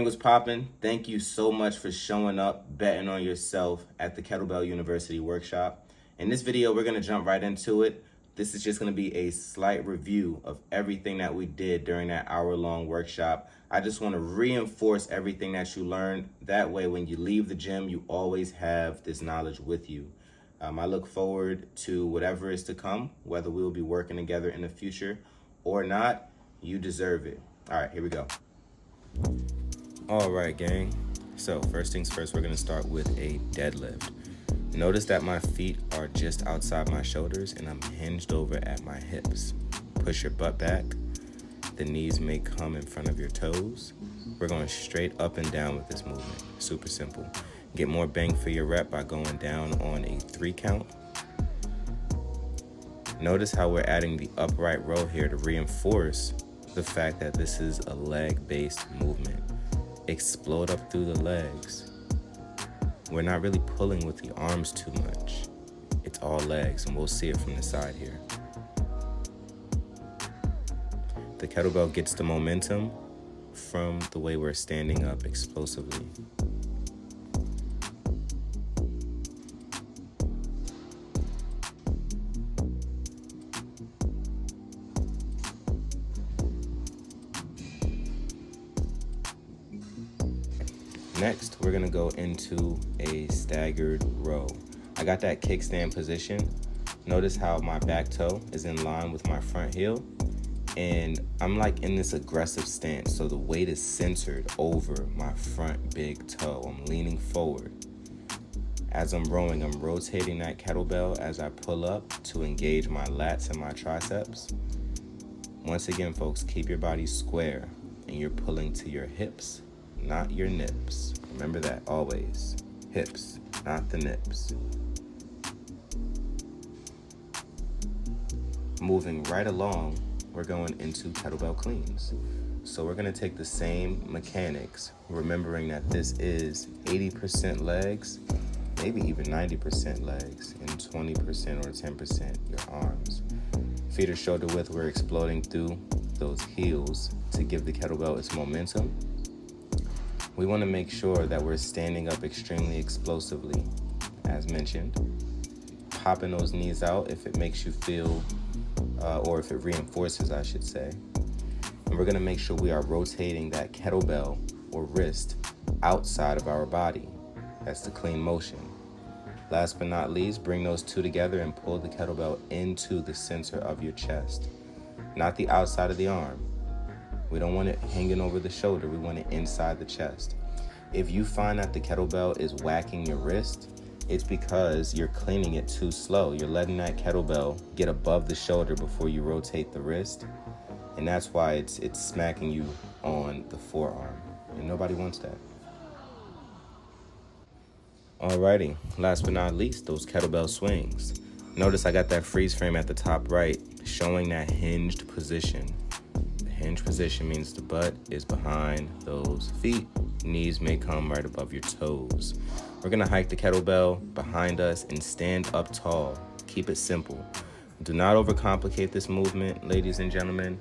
What's poppin'? Thank you so much for showing up, betting on yourself at the Kettlebell University Workshop. In this video, we're gonna jump right into it. This is just gonna be a slight review of everything that we did during that hour-long workshop. I just wanna reinforce everything that you learned. That way, when you leave the gym, you always have this knowledge with you. I look forward to whatever is to come, whether we will be working together in the future or not. You deserve it. All right, here we go. All right, gang. So first things first, we're gonna start with a deadlift. Notice that my feet are just outside my shoulders and I'm hinged over at my hips. Push your butt back. The knees may come in front of your toes. We're going straight up and down with this movement. Super simple. Get more bang for your rep by going down on a 3 count. Notice how we're adding the upright row here to reinforce the fact that this is a leg-based movement. Explode up through the legs. We're not really pulling with the arms too much. It's all legs, and we'll see it from the side here. The kettlebell gets the momentum from the way we're standing up explosively. Next, we're gonna go into a staggered row. I got that kickstand position. Notice how my back toe is in line with my front heel, and I'm like in this aggressive stance, so the weight is centered over my front big toe. I'm leaning forward. As I'm rowing, I'm rotating that kettlebell as I pull up to engage my lats and my triceps. Once again, folks, keep your body square, and you're pulling to your hips, not your nips. Remember that always. Hips, not the nips. Moving right along, we're going into kettlebell cleans. So we're gonna take the same mechanics, remembering that this is 80% legs, maybe even 90% legs, and 20% or 10% your arms. Feet are shoulder width, we're exploding through those heels to give the kettlebell its momentum. We want to make sure that we're standing up extremely explosively, as mentioned. Popping those knees out if it makes you feel, or if it reinforces, I should say. And we're going to make sure we are rotating that kettlebell or wrist outside of our body. That's the clean motion. Last but not least, bring those two together and pull the kettlebell into the center of your chest, not the outside of the arm. We don't want it hanging over the shoulder. We want it inside the chest. If you find that the kettlebell is whacking your wrist, it's because you're cleaning it too slow. You're letting that kettlebell get above the shoulder before you rotate the wrist. And that's why it's smacking you on the forearm. And nobody wants that. Alrighty, last but not least, those kettlebell swings. Notice I got that freeze frame at the top right, showing that hinged position. Hinge position means the butt is behind those feet. Knees may come right above your toes. We're gonna hike the kettlebell behind us and stand up tall. Keep it simple. Do not overcomplicate this movement, ladies and gentlemen,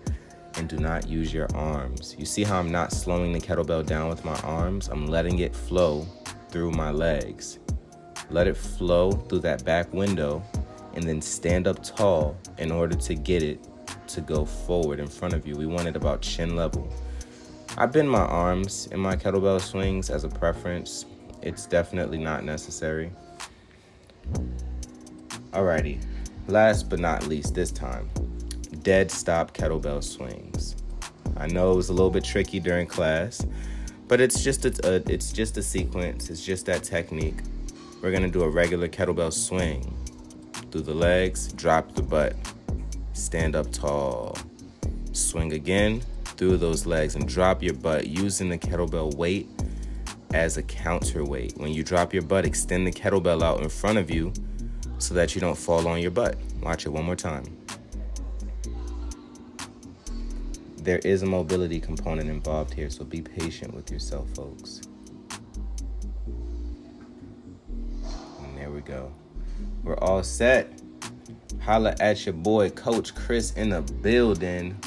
and do not use your arms. You see how I'm not slowing the kettlebell down with my arms? I'm letting it flow through my legs. Let it flow through that back window and then stand up tall in order to get it to go forward in front of you. We want it about chin level. I bend my arms in my kettlebell swings as a preference. It's definitely not necessary. Alrighty, last but not least this time, dead stop kettlebell swings. I know it was a little bit tricky during class, but it's just a sequence. It's just that technique. We're gonna do a regular kettlebell swing through the legs, drop the butt. Stand up tall. Swing again through those legs and drop your butt using the kettlebell weight as a counterweight. When you drop your butt, extend the kettlebell out in front of you so that you don't fall on your butt. Watch it one more time. There is a mobility component involved here, so be patient with yourself, folks. And there we go. We're all set. Holla at your boy, Coach Chris, in the building.